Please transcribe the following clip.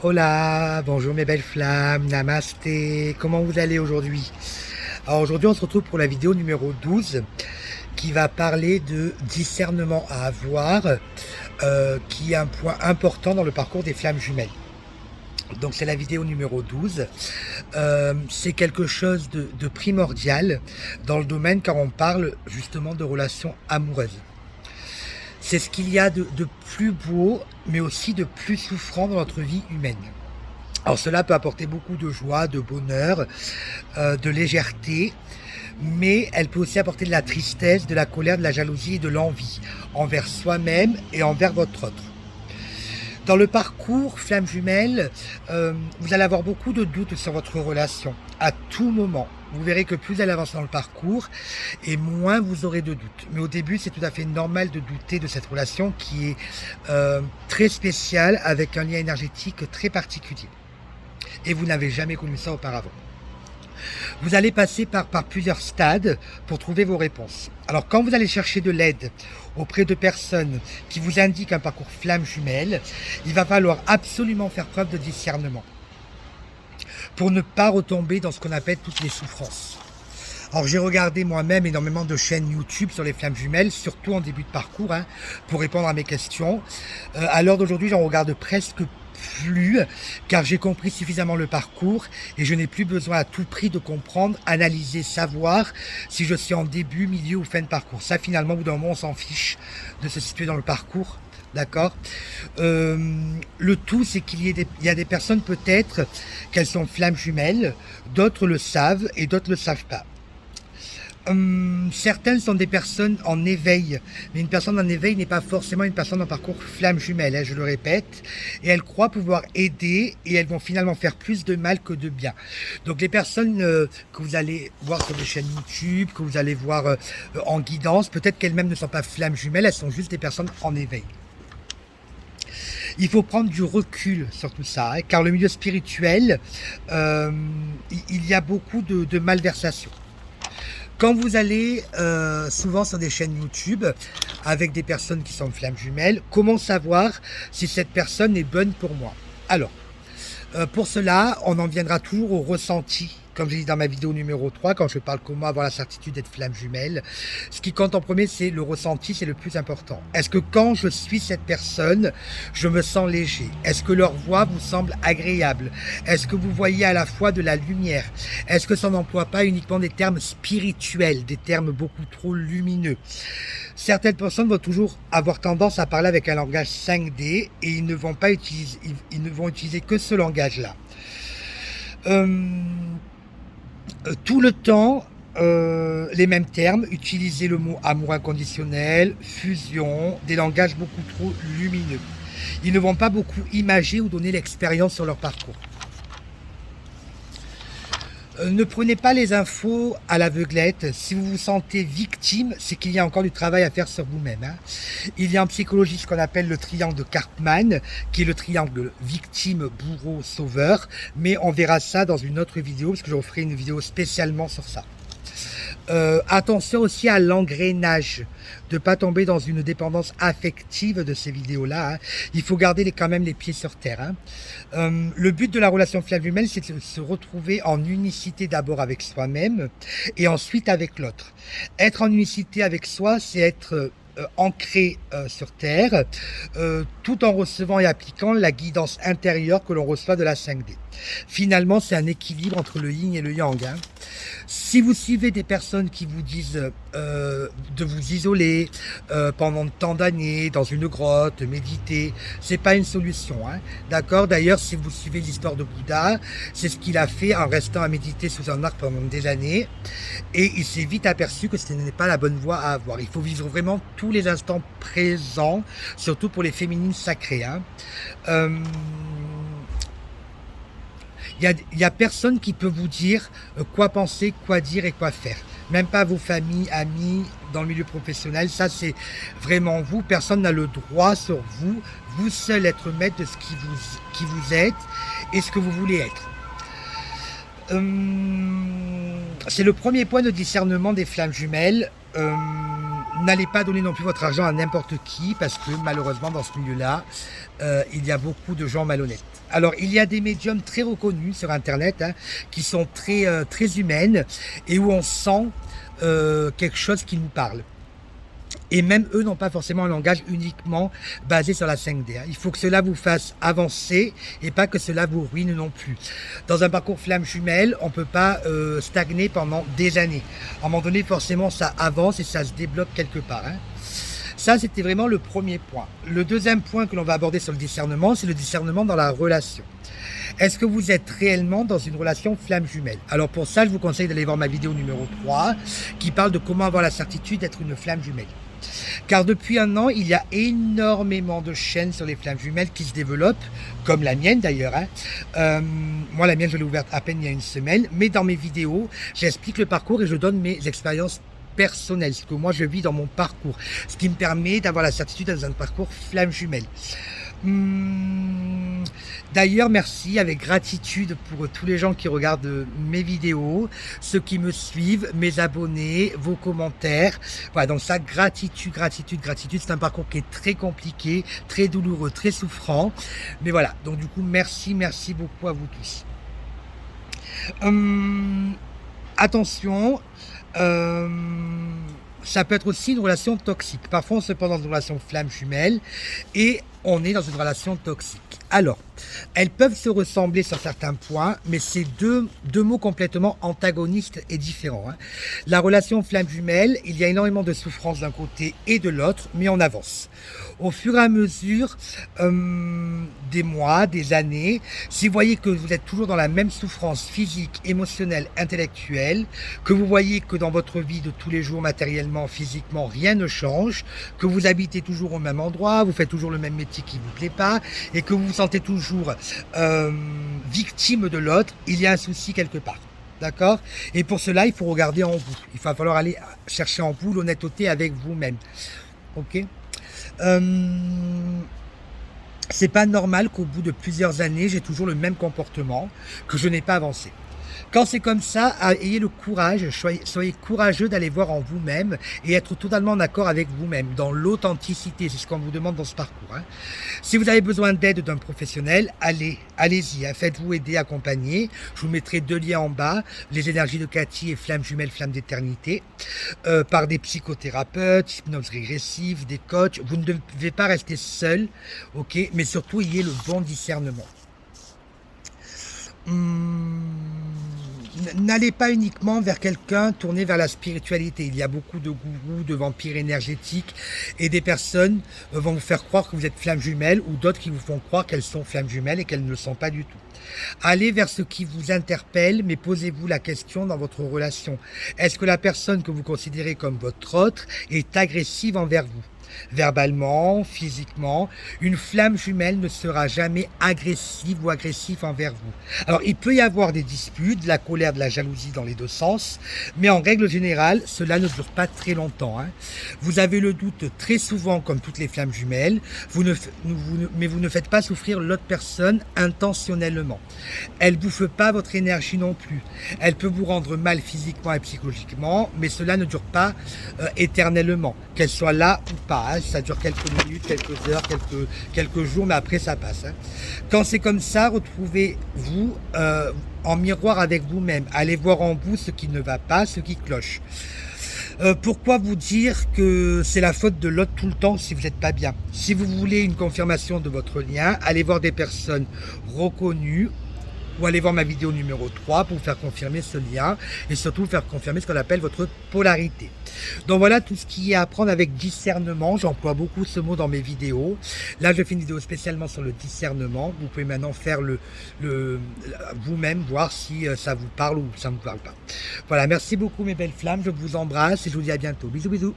Hola, bonjour mes belles flammes, namasté, comment vous allez aujourd'hui? Alors aujourd'hui on se retrouve pour la vidéo numéro 12 qui va parler de discernement à avoir, qui est un point important dans le parcours des flammes jumelles. Donc c'est la vidéo numéro 12. C'est quelque chose de primordial dans le domaine car on parle justement de relations amoureuses. C'est ce qu'il y a de plus beau, mais aussi de plus souffrant dans notre vie humaine. Alors cela peut apporter beaucoup de joie, de bonheur, de légèreté, mais elle peut aussi apporter de la tristesse, de la colère, de la jalousie et de l'envie envers soi-même et envers votre autre. Dans le parcours flamme jumelle, vous allez avoir beaucoup de doutes sur votre relation à tout moment. Vous verrez que plus elle avance dans le parcours et moins vous aurez de doutes. Mais au début, c'est tout à fait normal de douter de cette relation qui est très spéciale avec un lien énergétique très particulier. Et vous n'avez jamais connu ça auparavant. Vous allez passer par plusieurs stades pour trouver vos réponses. Alors quand vous allez chercher de l'aide auprès de personnes qui vous indiquent un parcours flamme jumelle, il va falloir absolument faire preuve de discernement pour ne pas retomber dans ce qu'on appelle toutes les souffrances. Alors j'ai regardé moi-même énormément de chaînes YouTube sur les flammes jumelles, surtout en début de parcours, pour répondre à mes questions. À l'heure d'aujourd'hui, j'en regarde presque plus, car j'ai compris suffisamment le parcours et je n'ai plus besoin à tout prix de comprendre, analyser, savoir si je suis en début, milieu ou fin de parcours. Ça finalement, au bout d'un moment, on s'en fiche de se situer dans le parcours. D'accord. Le tout, c'est qu'il y a des personnes peut-être qu'elles sont flammes jumelles, d'autres le savent et d'autres ne le savent pas. Certaines sont des personnes en éveil, mais une personne en éveil n'est pas forcément une personne en parcours flamme jumelle, je le répète, et elles croient pouvoir aider et elles vont finalement faire plus de mal que de bien. Donc les personnes que vous allez voir sur des chaînes YouTube, que vous allez voir en guidance, peut-être qu'elles-mêmes ne sont pas flammes jumelles, elles sont juste des personnes en éveil. Il faut prendre du recul sur tout ça, car le milieu spirituel, il y a beaucoup de malversations. Quand vous allez souvent sur des chaînes YouTube avec des personnes qui sont flammes jumelles, comment savoir si cette personne est bonne pour moi? Alors, pour cela, on en viendra toujours au ressenti. Comme j'ai dit dans ma vidéo numéro 3, quand je parle comment avoir la certitude d'être flamme jumelle, ce qui compte en premier, c'est le ressenti, c'est le plus important. Est-ce que quand je suis cette personne, je me sens léger? Est-ce que leur voix vous semble agréable? Est-ce que vous voyez à la fois de la lumière? Est-ce que ça n'emploie pas uniquement des termes spirituels, des termes beaucoup trop lumineux? Certaines personnes vont toujours avoir tendance à parler avec un langage 5D et ils ne vont utiliser que ce langage-là. Tout le temps, les mêmes termes, utiliser le mot amour inconditionnel, fusion, des langages beaucoup trop lumineux. Ils ne vont pas beaucoup imager ou donner l'expérience sur leur parcours. Ne prenez pas les infos à l'aveuglette. Si vous vous sentez victime, c'est qu'il y a encore du travail à faire sur vous-même. Il y a en psychologie ce qu'on appelle le triangle de Karpman, qui est le triangle victime, bourreau, sauveur. Mais on verra ça dans une autre vidéo, parce que je referai une vidéo spécialement sur ça. Attention aussi à l'engrenage, de ne pas tomber dans une dépendance affective de ces vidéos-là. Il faut garder quand même les pieds sur terre. Le but de la relation flamme jumelle, c'est de se retrouver en unicité d'abord avec soi-même et ensuite avec l'autre. Être en unicité avec soi, c'est être ancré sur terre, tout en recevant et appliquant la guidance intérieure que l'on reçoit de la 5D. Finalement, c'est un équilibre entre le yin et le yang. Si vous suivez des personnes qui vous disent de vous isoler pendant tant d'années dans une grotte, méditer, c'est pas une solution. D'accord? D'ailleurs, si vous suivez l'histoire de Bouddha, c'est ce qu'il a fait en restant à méditer sous un arbre pendant des années. Et il s'est vite aperçu que ce n'est pas la bonne voie à avoir. Il faut vivre vraiment tous les instants présents, surtout pour les féminines sacrées. Il y a personne qui peut vous dire quoi penser, quoi dire et quoi faire. Même pas vos familles, amis, dans le milieu professionnel. Ça, c'est vraiment vous. Personne n'a le droit sur vous. Vous seul être maître de ce qui vous êtes et ce que vous voulez être. C'est le premier point de discernement des flammes jumelles. N'allez pas donner non plus votre argent à n'importe qui, parce que malheureusement dans ce milieu-là, il y a beaucoup de gens malhonnêtes. Alors il y a des médiums très reconnus sur internet, hein, qui sont très humaines et où on sent quelque chose qui nous parle. Et même eux n'ont pas forcément un langage uniquement basé sur la 5D. Il faut que cela vous fasse avancer et pas que cela vous ruine non plus. Dans un parcours flamme jumelle, on ne peut pas stagner pendant des années. À un moment donné, forcément, ça avance et ça se débloque quelque part. Hein. Ça, c'était vraiment le premier point. Le deuxième point que l'on va aborder sur le discernement, c'est le discernement dans la relation. Est-ce que vous êtes réellement dans une relation flamme jumelle? Alors pour ça, je vous conseille d'aller voir ma vidéo numéro 3 qui parle de comment avoir la certitude d'être une flamme jumelle. Car depuis un an, il y a énormément de chaînes sur les flammes jumelles qui se développent, comme la mienne d'ailleurs. Hein. Moi, la mienne, je l'ai ouverte à peine il y a une semaine, mais dans mes vidéos, j'explique le parcours et je donne mes expériences personnelles, ce que moi je vis dans mon parcours, ce qui me permet d'avoir la certitude dans un parcours flamme jumelle. D'ailleurs, merci avec gratitude pour tous les gens qui regardent mes vidéos, ceux qui me suivent, mes abonnés, vos commentaires. Voilà, donc ça, gratitude. C'est un parcours qui est très compliqué, très douloureux, très souffrant. Mais voilà, donc du coup, merci beaucoup à vous tous. Attention, ça peut être aussi une relation toxique. Parfois, on se pose dans une relation flamme jumelle et on est dans une relation toxique. Alors, elles peuvent se ressembler sur certains points, mais c'est deux mots complètement antagonistes et différents. Hein. La relation flamme jumelle, il y a énormément de souffrance d'un côté et de l'autre, mais on avance. Au fur et à mesure des mois, des années, si vous voyez que vous êtes toujours dans la même souffrance physique, émotionnelle, intellectuelle, que vous voyez que dans votre vie de tous les jours, matériellement, physiquement, rien ne change, que vous habitez toujours au même endroit, vous faites toujours le même métier qui ne vous plaît pas, et que vous vous sentez toujours victime de l'autre, il y a un souci quelque part. D'accord? Et pour cela, il faut regarder en vous. Il va falloir aller chercher en vous l'honnêteté avec vous-même. Ok? C'est pas normal qu'au bout de plusieurs années, j'ai toujours le même comportement, que je n'ai pas avancé. Quand c'est comme ça, ayez le courage, soyez courageux d'aller voir en vous-même et être totalement en accord avec vous-même, dans l'authenticité, c'est ce qu'on vous demande dans ce parcours. Hein. Si vous avez besoin d'aide d'un professionnel, allez-y, hein, faites-vous aider, accompagner. Je vous mettrai 2 liens en bas, les énergies de Cathy et flamme jumelle, flamme d'éternité, par des psychothérapeutes, hypnose régressive, des coachs. Vous ne devez pas rester seul, ok, mais surtout ayez le bon discernement. N'allez pas uniquement vers quelqu'un tourné vers la spiritualité. Il y a beaucoup de gourous, de vampires énergétiques et des personnes vont vous faire croire que vous êtes flamme jumelle ou d'autres qui vous font croire qu'elles sont flammes jumelles et qu'elles ne le sont pas du tout. Allez vers ce qui vous interpelle, mais posez-vous la question dans votre relation. Est-ce que la personne que vous considérez comme votre autre est agressive envers vous ? Verbalement, physiquement, une flamme jumelle ne sera jamais agressive ou agressif envers vous. Alors, il peut y avoir des disputes, de la colère, de la jalousie dans les deux sens, mais en règle générale, cela ne dure pas très longtemps. Hein. Vous avez le doute très souvent, comme toutes les flammes jumelles, mais vous ne faites pas souffrir l'autre personne intentionnellement. Elle ne bouffe pas votre énergie non plus. Elle peut vous rendre mal physiquement et psychologiquement, mais cela ne dure pas éternellement, qu'elle soit là ou pas. Ça dure quelques minutes, quelques heures, quelques jours, mais après ça passe. Hein. Quand c'est comme ça, retrouvez-vous en miroir avec vous-même. Allez voir en vous ce qui ne va pas, ce qui cloche. Pourquoi vous dire que c'est la faute de l'autre tout le temps si vous n'êtes pas bien? Si vous voulez une confirmation de votre lien, allez voir des personnes reconnues, ou allez voir ma vidéo numéro 3 pour vous faire confirmer ce lien et surtout vous faire confirmer ce qu'on appelle votre polarité. Donc voilà tout ce qui est à apprendre avec discernement. J'emploie beaucoup ce mot dans mes vidéos. Là, je fais une vidéo spécialement sur le discernement. Vous pouvez maintenant faire vous-même, voir si ça vous parle ou ça ne vous parle pas. Voilà, merci beaucoup mes belles flammes. Je vous embrasse et je vous dis à bientôt. Bisous, bisous.